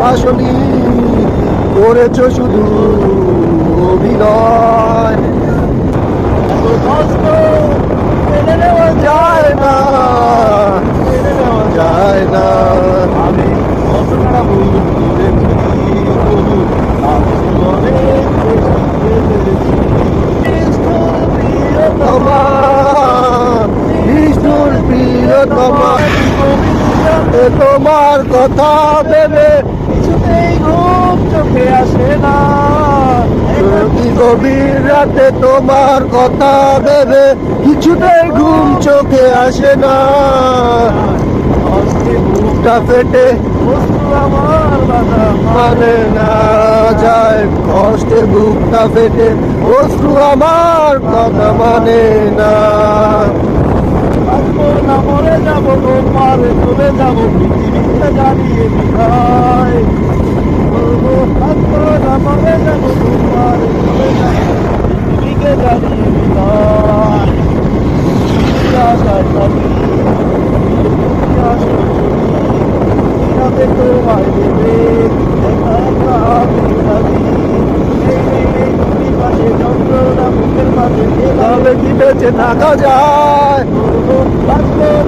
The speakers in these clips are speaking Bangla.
আসলি করেছ শুধু অভিনয়, এত কষ্ট মেনে নেওয়া যায় না, মেনে নেওয়া যায় না। আমি কতটা ভুল করেছি, আমি অনেক বেশি প্রিয়তমা, নিষ্ঠুর প্রিয়তমা, তোমার কথা ভেবে কিছুতেই ঘুম চোখে আসে না। গভীর রাতে তোমার কথা ভেবে কিছুতেই ঘুম চোখে আসে না। বুকটা ফেটে আমার বাধা মানে না যায়, কষ্টে বুকটা ফেটে অশ্রু আমার কথা মানে না। না মরে যাবো, তোমার চলে যাবো পৃথিবীতে দাঁড়িয়ে বিদায়। না মরে যাবো, তোমার চলে যাবো পৃথিবীকে দাঁড়িয়ে বিদায়। আশায় থাকি তোমায় দেবে যন্ত্রণা মুখের মাঝে এভাবে কি বেঁচে থাকা যায়।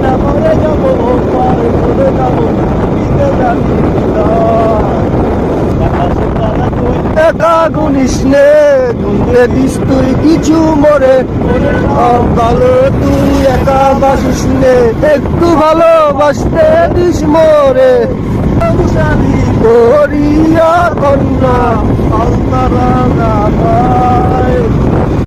না মরে যাবো, পারে চলে যাবো একা গুনিস নে, গুনতে দিস তুই কিছু মরে ভালো, তুই একা বাসিস নে, একটু ভালোবাসতে দিস মরে। করিয়া কন্যা আল্লাহ